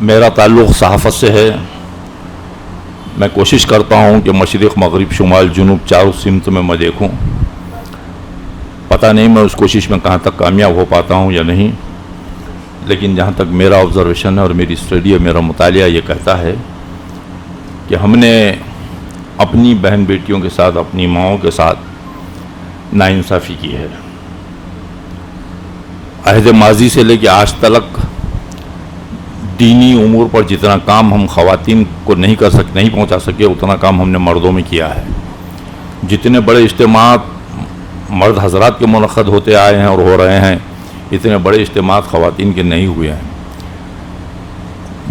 میرا تعلق صحافت سے ہے. میں کوشش کرتا ہوں کہ مشرق مغرب شمال جنوب چاروں سمت میں دیکھوں. پتہ نہیں میں اس کوشش میں کہاں تک کامیاب ہو پاتا ہوں یا نہیں، لیکن جہاں تک میرا آبزرویشن ہے اور میری اسٹڈی ہے، میرا مطالعہ یہ کہتا ہے کہ ہم نے اپنی بہن بیٹیوں کے ساتھ، اپنی ماؤں کے ساتھ ناانصافی کی ہے. عہد ماضی سے لے کے آج تک دینی امور پر جتنا کام ہم خواتین کو نہیں پہنچا سکے، اتنا کام ہم نے مردوں میں کیا ہے. جتنے بڑے اجتماعات مرد حضرات کے منعقد ہوتے آئے ہیں اور ہو رہے ہیں، اتنے بڑے اجتماعات خواتین کے نہیں ہوئے ہیں.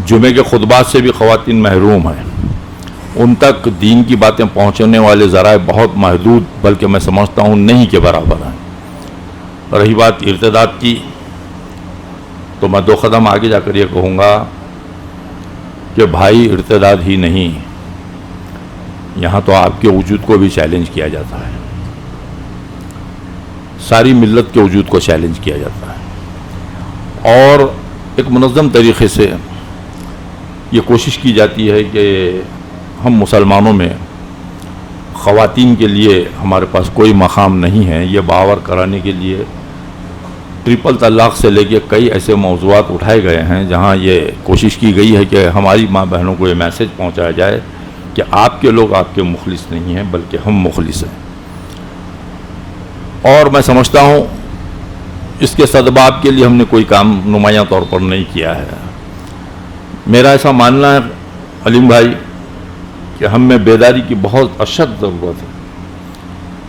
جمعے کے خطبات سے بھی خواتین محروم ہیں. ان تک دین کی باتیں پہنچنے والے ذرائع بہت محدود، بلکہ میں سمجھتا ہوں نہیں کے برابر ہیں. رہی بات ارتداد کی، تو میں 2 قدم آگے جا کر یہ کہوں گا کہ بھائی ارتداد ہی نہیں، یہاں تو آپ کے وجود کو بھی چیلنج کیا جاتا ہے، ساری ملت کے وجود کو چیلنج کیا جاتا ہے، اور ایک منظم طریقے سے یہ کوشش کی جاتی ہے کہ ہم مسلمانوں میں خواتین کے لیے ہمارے پاس کوئی مقام نہیں ہے. یہ باور کرانے کے لیے ٹرپل طلاق سے لے کے کئی ایسے موضوعات اٹھائے گئے ہیں جہاں یہ کوشش کی گئی ہے کہ ہماری ماں بہنوں کو یہ میسج پہنچایا جائے کہ آپ کے لوگ آپ کے مخلص نہیں ہیں، بلکہ ہم مخلص ہیں. اور میں سمجھتا ہوں اس کے سدباب کے لیے ہم نے کوئی کام نمایاں طور پر نہیں کیا ہے. میرا ایسا ماننا ہے علیم بھائی کہ ہم میں بیداری کی بہت اشد ضرورت ہے.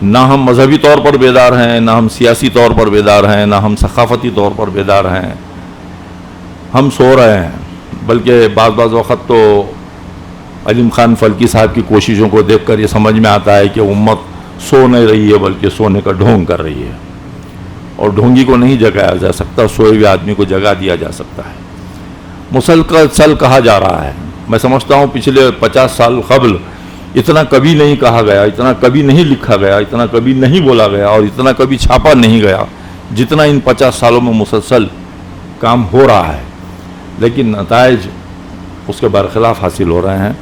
نہ ہم مذہبی طور پر بیدار ہیں، نہ ہم سیاسی طور پر بیدار ہیں، نہ ہم ثقافتی طور پر بیدار ہیں. ہم سو رہے ہیں، بلکہ بعض وقت تو علیم خان فلکی صاحب کی کوششوں کو دیکھ کر یہ سمجھ میں آتا ہے کہ امت سو نہیں رہی ہے، بلکہ سونے کا ڈھونگ کر رہی ہے. اور ڈھونگی کو نہیں جگایا جا سکتا، سوئے ہوئے آدمی کو جگا دیا جا سکتا ہے. مسلسل کہا جا رہا ہے. میں سمجھتا ہوں پچھلے 50 سال قبل اتنا کبھی نہیں کہا گیا، اتنا کبھی نہیں لکھا گیا، اتنا کبھی نہیں بولا گیا، اور اتنا کبھی چھاپا نہیں گیا جتنا ان 50 سالوں میں مسلسل کام ہو رہا ہے. لیکن نتائج اس کے برخلاف حاصل ہو رہے ہیں.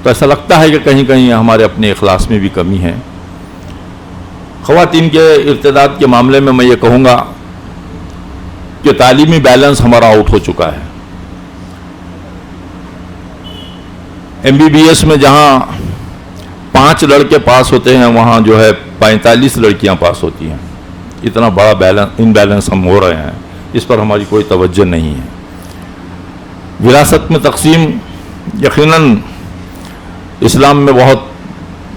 تو ایسا لگتا ہے کہ کہیں کہیں ہمارے اپنے اخلاص میں بھی کمی ہے. خواتین کے ارتداد کے معاملے میں میں یہ کہوں گا کہ تعلیمی بیلنس ہمارا آؤٹ ہو چکا ہے. MBBS میں جہاں 5 لڑکے پاس ہوتے ہیں، وہاں جو ہے 45 لڑکیاں پاس ہوتی ہیں. اتنا بڑا انبیلنس ہم ہو رہے ہیں، اس پر ہماری کوئی توجہ نہیں ہے. وراثت میں تقسیم یقیناً اسلام میں بہت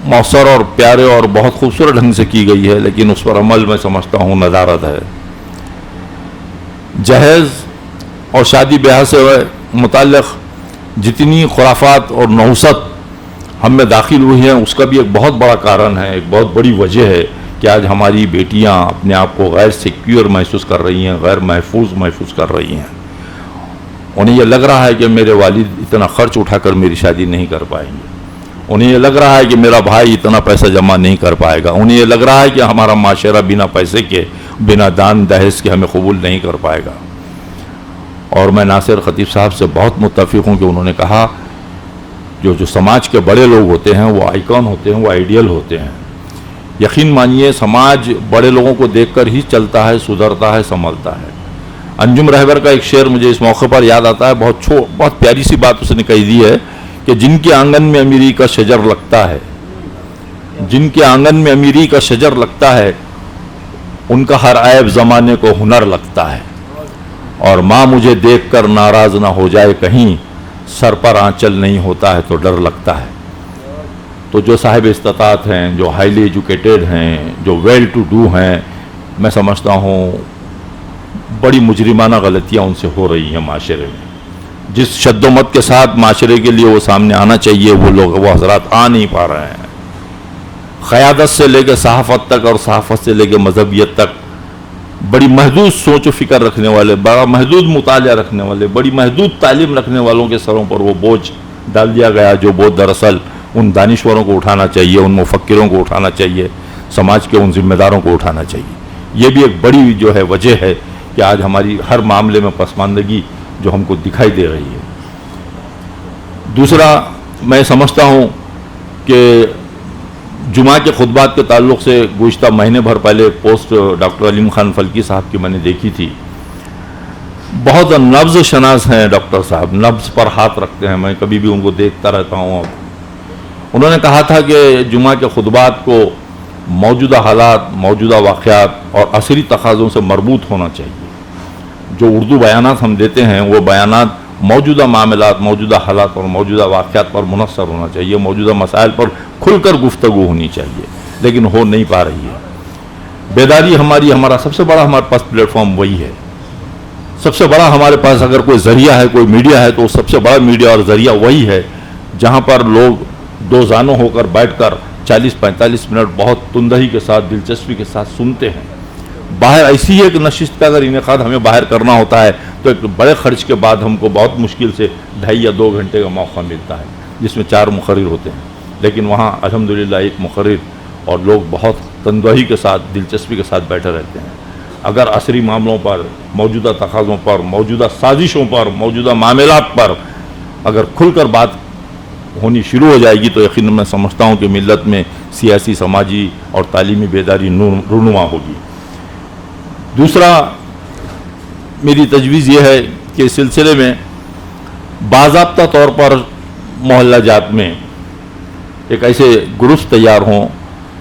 مؤثر اور پیارے اور بہت خوبصورت ڈھنگ سے کی گئی ہے، لیکن اس پر عمل میں سمجھتا ہوں ندارت ہے. جہیز اور شادی بیاہ سے متعلق جتنی خرافات اور نحوست ہم میں داخل ہوئی ہیں، اس کا بھی ایک بہت بڑا کارن ہے، ایک بہت بڑی وجہ ہے کہ آج ہماری بیٹیاں اپنے آپ کو غیر سیکیور محسوس کر رہی ہیں، غیر محفوظ کر رہی ہیں. انہیں یہ لگ رہا ہے کہ میرے والد اتنا خرچ اٹھا کر میری شادی نہیں کر پائیں گے. انہیں یہ لگ رہا ہے کہ میرا بھائی اتنا پیسہ جمع نہیں کر پائے گا. انہیں یہ لگ رہا ہے کہ ہمارا معاشرہ بنا پیسے کے، بنا دان دہیز کے ہمیں قبول نہیں کر پائے گا. اور میں ناصر خطیب صاحب سے بہت متفق ہوں کہ انہوں نے کہا جو سماج کے بڑے لوگ ہوتے ہیں وہ آئیکن ہوتے ہیں، وہ آئیڈیل ہوتے ہیں. یقین مانیے سماج بڑے لوگوں کو دیکھ کر ہی چلتا ہے، سدھرتا ہے، سنبھلتا ہے. انجم رہبر کا ایک شعر مجھے اس موقع پر یاد آتا ہے. بہت پیاری سی بات اس نے کہی دی ہے کہ جن کے آنگن میں امیری کا شجر لگتا ہے، جن کے آنگن میں امیری کا شجر لگتا ہے، ان کا ہر عیب زمانے کو ہنر لگتا ہے. اور ماں مجھے دیکھ کر ناراض نہ ہو جائے کہیں، سر پر آنچل نہیں ہوتا ہے تو ڈر لگتا ہے. تو جو صاحب استطاعت ہیں، جو ہائیلی ایجوکیٹڈ ہیں، جو ویل ٹو ڈو ہیں، میں سمجھتا ہوں بڑی مجرمانہ غلطیاں ان سے ہو رہی ہیں معاشرے میں. جس شد و مت کے ساتھ معاشرے کے لیے وہ سامنے آنا چاہیے، وہ حضرات آ نہیں پا رہے ہیں. قیادت سے لے کے صحافت تک، اور صحافت سے لے کے مذہبیت تک بڑی محدود سوچ و فکر رکھنے والے، بڑا محدود مطالعہ رکھنے والے، بڑی محدود تعلیم رکھنے والوں کے سروں پر وہ بوجھ ڈال دیا گیا، جو بوجھ دراصل ان دانشوروں کو اٹھانا چاہیے، ان مفکروں کو اٹھانا چاہیے، سماج کے ان ذمہ داروں کو اٹھانا چاہیے. یہ بھی ایک بڑی جو ہے وجہ ہے کہ آج ہماری ہر معاملے میں پسماندگی جو ہم کو دکھائی دے رہی ہے. دوسرا میں سمجھتا ہوں کہ جمعہ کے خطبات کے تعلق سے گزشتہ مہینے بھر پہلے پوسٹ ڈاکٹر علیم خان فلکی صاحب کی میں نے دیکھی تھی. بہت نبض شناس ہیں ڈاکٹر صاحب، نبض پر ہاتھ رکھتے ہیں، میں کبھی بھی ان کو دیکھتا رہتا ہوں. انہوں نے کہا تھا کہ جمعہ کے خطبات کو موجودہ حالات، موجودہ واقعات اور عصری تقاضوں سے مربوط ہونا چاہیے. جو اردو بیانات ہم دیتے ہیں وہ بیانات موجودہ معاملات، موجودہ حالات اور موجودہ واقعات پر منحصر ہونا چاہیے، موجودہ مسائل پر کھل کر گفتگو ہونی چاہیے، لیکن ہو نہیں پا رہی ہے. بیداری ہمارا سب سے بڑا ہمارے پاس پلیٹ فارم وہی ہے. سب سے بڑا ہمارے پاس اگر کوئی ذریعہ ہے، کوئی میڈیا ہے، تو سب سے بڑا میڈیا اور ذریعہ وہی ہے جہاں پر لوگ دو زانوں ہو کر بیٹھ کر 40-45 منٹ بہت تندہی کے ساتھ، دلچسپی کے ساتھ سنتے ہیں. باہر ایسی ایک نشست کا اگر انعقاد ہمیں باہر کرنا ہوتا ہے تو ایک بڑے خرچ کے بعد ہم کو بہت مشکل سے 2.5 یا 2 گھنٹے کا موقع ملتا ہے، جس میں 4 مقرر ہوتے ہیں. لیکن وہاں الحمدللہ ایک مقرر اور لوگ بہت تندہی کے ساتھ، دلچسپی کے ساتھ بیٹھے رہتے ہیں. اگر عصری معاملوں پر، موجودہ تقاضوں پر، موجودہ سازشوں پر، موجودہ معاملات پر اگر کھل کر بات ہونی شروع ہو جائے گی تو یقیناً میں سمجھتا ہوں کہ ملت میں سیاسی، سماجی اور تعلیمی بیداری رونما ہوگی. دوسرا میری تجویز یہ ہے کہ اس سلسلے میں باضابطہ طور پر محلہ جات میں ایک ایسے گروپس تیار ہوں،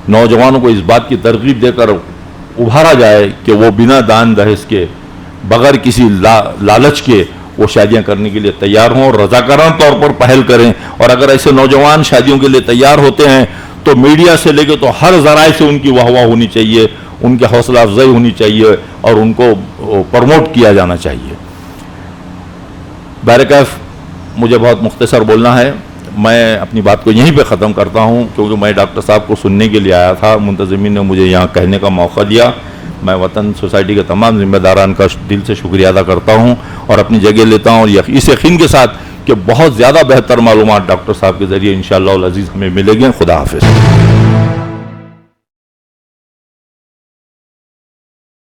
نوجوانوں کو اس بات کی ترغیب دے کر ابھارا جائے کہ وہ بنا دان دہیز کے، بغیر کسی لالچ کے وہ شادیاں کرنے کے لیے تیار ہوں اور رضاکارانہ طور پر پہل کریں. اور اگر ایسے نوجوان شادیوں کے لیے تیار ہوتے ہیں تو میڈیا سے لے کے تو ہر ذرائع سے ان کی واہ واہ ہونی چاہیے، ان کی حوصلہ افزائی ہونی چاہیے اور ان کو پروموٹ کیا جانا چاہیے. بہرکیف مجھے بہت مختصر بولنا ہے، میں اپنی بات کو یہیں پہ ختم کرتا ہوں کیونکہ میں ڈاکٹر صاحب کو سننے کے لیے آیا تھا. منتظمین نے مجھے یہاں کہنے کا موقع دیا. میں وطن سوسائٹی کے تمام ذمہ داران کا دل سے شکریہ ادا کرتا ہوں اور اپنی جگہ لیتا ہوں اور اس یقین کے ساتھ کہ بہت زیادہ بہتر معلومات ڈاکٹر صاحب کے ذریعے انشاءاللہ العزیز ہمیں ملے گی. خدا حافظ.